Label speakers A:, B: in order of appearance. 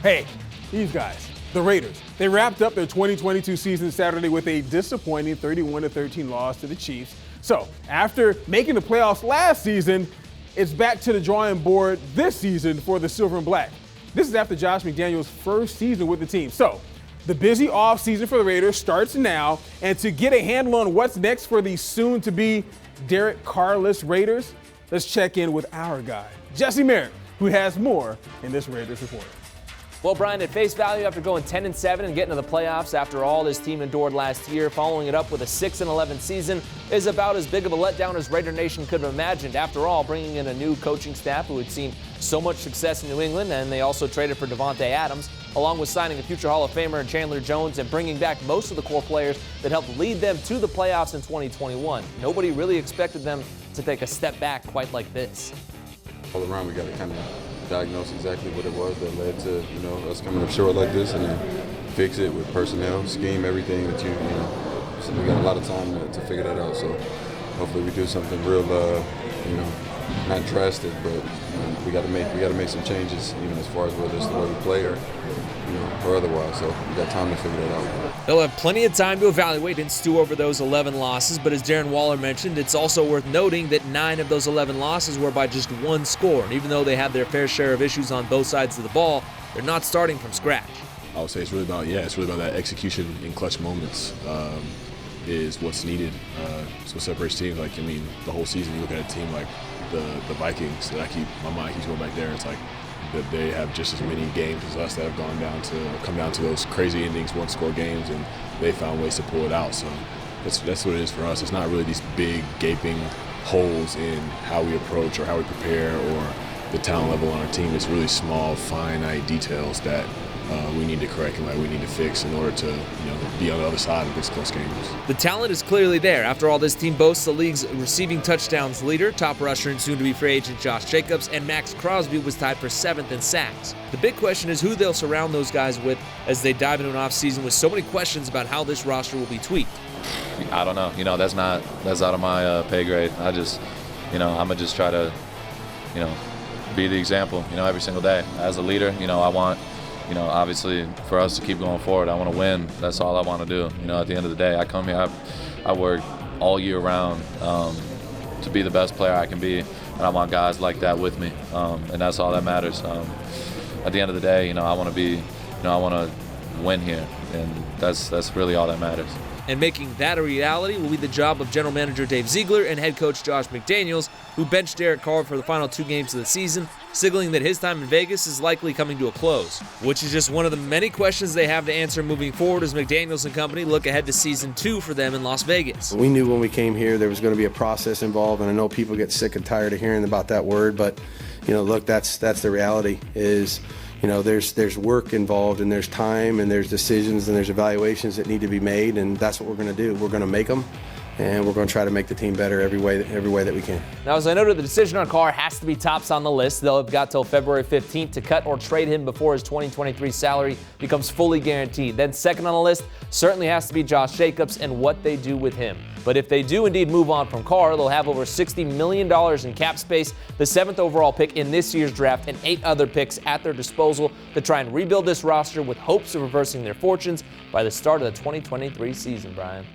A: Hey, these guys, the Raiders, they wrapped up their 2022 season Saturday with a disappointing 31-13 loss to the Chiefs. So, after making the playoffs last season, it's back to the drawing board this season for the Silver and Black. This is after Josh McDaniels' first season with the team. So, the busy offseason for the Raiders starts now, and to get a handle on what's next for the soon-to-be Derek Carr-less Raiders, let's check in with our guy, Jesse Merrick, who has more in this Raiders report.
B: Well, Brian, at face value, after going 10-7 and getting to the playoffs after all this team endured last year, following it up with a 6-11 season is about as big of a letdown as Raider Nation could have imagined. After all, bringing in a new coaching staff who had seen so much success in New England, and they also traded for Davante Adams, along with signing a future Hall of Famer in Chandler Jones and bringing back most of the core players that helped lead them to the playoffs in 2021. Nobody really expected them to take a step back quite like this.
C: All around, we got to kind of diagnose exactly what it was that led to, us coming up short like this, and then fix it with personnel, scheme, everything that so we got a lot of time to figure that out. So hopefully we do something real, not drastic, but we got to make some changes, as far as whether it's the way we play or otherwise. So we got time to figure that out.
B: They'll have plenty of time to evaluate and stew over those 11 losses, but as Darren Waller mentioned, it's also worth noting that 9 of those 11 losses were by just one score. And even though they have their fair share of issues on both sides of the ball, they're not starting from scratch.
D: I would say it's really about that execution in clutch moments is what's needed. It's what separates teams. The whole season you look at a team like the Vikings that my mind keeps going back there. It's like that they have just as many games as us that have come down to those crazy endings, one-score games, and they found ways to pull it out. So that's what it is for us. It's not really these big gaping holes in how we approach or how we prepare or the talent level on our team. It's really small, finite details that we need to correct and that we need to fix in order to be on the other side of these close games.
B: The talent is clearly there. After all, this team boasts the league's receiving touchdowns leader, top rusher and soon-to-be free agent Josh Jacobs, and Max Crosby was tied for 7th in sacks. The big question is who they'll surround those guys with as they dive into an offseason with so many questions about how this roster will be tweaked.
E: I don't know. That's out of my pay grade. I'm gonna just try to, be the example, every single day. As a leader, I want, obviously for us to keep going forward. I want to win. That's all I want to do. At the end of the day, I come here, I work all year round to be the best player I can be, and I want guys like that with me, and that's all that matters. At the end of the day, I want to be, I want to win here, and that's really all that matters.
B: And making that a reality will be the job of general manager Dave Ziegler and head coach Josh McDaniels, who benched Derek Carr for the final 2 games of the season, signaling that his time in Vegas is likely coming to a close, which is just one of the many questions they have to answer moving forward as McDaniels and company look ahead to season 2 for them in Las Vegas.
F: We knew when we came here there was going to be a process involved, and I know people get sick and tired of hearing about that word, but look, that's the reality is, there's work involved, and there's time, and there's decisions, and there's evaluations that need to be made, and that's what we're going to do. We're going to make them, and we're going to try to make the team better every way that we can.
B: Now, as I noted, the decision on Carr has to be tops on the list. They'll have got till February 15th to cut or trade him before his 2023 salary becomes fully guaranteed. Then second on the list certainly has to be Josh Jacobs and what they do with him. But if they do indeed move on from Carr, they'll have over $60 million in cap space, the 7th overall pick in this year's draft, and 8 other picks at their disposal to try and rebuild this roster with hopes of reversing their fortunes by the start of the 2023 season, Brian.